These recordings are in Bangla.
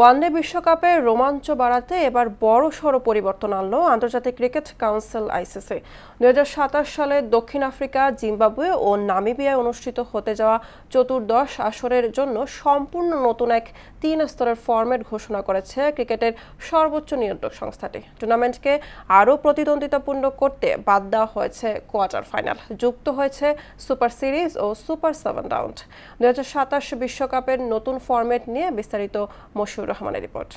ওয়ানডে বিশ্বকাপে রোমাঞ্চ বাড়াতে এবার বড়সড় পরিবর্তন আনলো আন্তর্জাতিক ক্রিকেট কাউন্সিল আইসিসি। 2027 সালে দক্ষিণ আফ্রিকা, জিম্বাবুয়ে ও নামিবিয়ায় অনুষ্ঠিত হতে যাওয়া চতুর্দশ আসরের জন্য সম্পূর্ণ নতুন এক 3 স্তরের ফরম্যাট ঘোষণা করেছে ক্রিকেটের সর্বোচ্চ নিয়ন্ত্রক সংস্থাটি। টুর্নামেন্টকে আরও প্রতিদ্বন্দ্বিতাপূর্ণ করতে বাদ দেওয়া হয়েছে কোয়ার্টার ফাইনাল, যুক্ত হয়েছে সুপার সিরিজ ও সুপার 7 রাউন্ড। 2027 বিশ্বকাপের নতুন ফরম্যাট নিয়ে বিস্তারিত মশিউর রহমানের রিপোর্ট।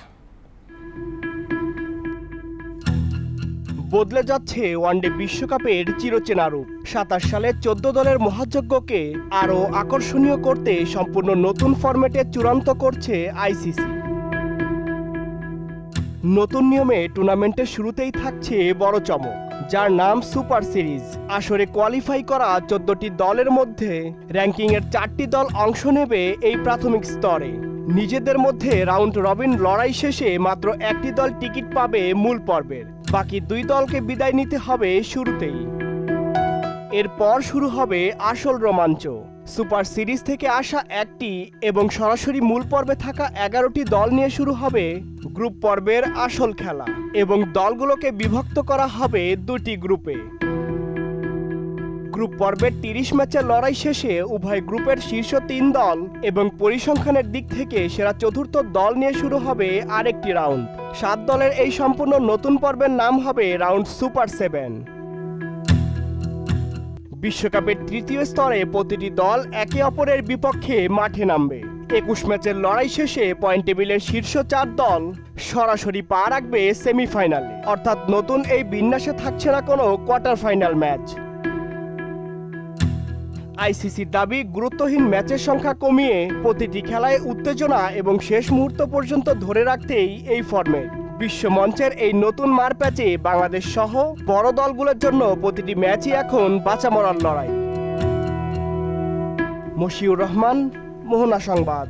বদলে যাচ্ছে ওয়ানডে বিশ্বকাপের চিরচেনা রূপ। 27 সালে 14 দলের মহাযজ্ঞকে আরও আকর্ষণীয় করতে সম্পূর্ণ নতুন ফরম্যাটে চূড়ান্ত করছে আইসিসি। নতুন নিয়মে টুর্নামেন্টের শুরুতেই থাকছে বড় চমক, যার নাম সুপার সিরিজ। আসরে কোয়ালিফাই করা 14টি দলের মধ্যে র্যাঙ্কিংয়ের 4টি দল অংশ নেবে এই প্রাথমিক স্তরে। নিজেদের মধ্যে রাউন্ড রবিন লড়াই শেষে মাত্র একটি দল টিকিট পাবে মূল পর্বের, বাকি 2 দলকে বিদায় নিতে হবে শুরুতেই। এরপর শুরু হবে আসল রোমাঞ্চ। সুপার সিরিজ থেকে আসা একটি এবং সরাসরি মূল পর্বে থাকা 11টি দল নিয়ে শুরু হবে গ্রুপ পর্বের আসল খেলা, এবং দলগুলোকে বিভক্ত করা হবে 2টি গ্রুপে। গ্রুপ পর্বের 30 ম্যাচের লড়াই শেষে উভয় গ্রুপের শীর্ষ 3 দল এবং পরিসংখ্যানের দিক থেকে সেরা চতুর্থ দল নিয়ে শুরু হবে আরেকটি রাউন্ড। 7 দলের এই সম্পূর্ণ নতুন পর্বের নাম হবে রাউন্ড সুপার 7। বিশ্বকাপের তৃতীয় স্তরে প্রতিটি দল একে অপরের বিপক্ষে মাঠে নামবে। 21 ম্যাচের লড়াই শেষে পয়েন্ট টেবিলের শীর্ষ 4 দল সরাসরি পা রাখবে সেমিফাইনালে, অর্থাৎ নতুন এই বিন্যাসে থাকছে না কোনো কোয়ার্টার ফাইনাল ম্যাচ। আইসিসির দাবি, গুরুত্বহীন ম্যাচের সংখ্যা কমিয়ে প্রতিটি খেলায় উত্তেজনা এবং শেষ মুহূর্ত পর্যন্ত ধরে রাখতেই এই ফরম্যাট। বিশ্বমঞ্চের এই নতুন মারপ্যাচে বাংলাদেশ সহ বড় দলগুলোর জন্য প্রতিটি ম্যাচই এখন বাঁচা মরার লড়াই। মশিউর রহমান, মোহনা সংবাদ।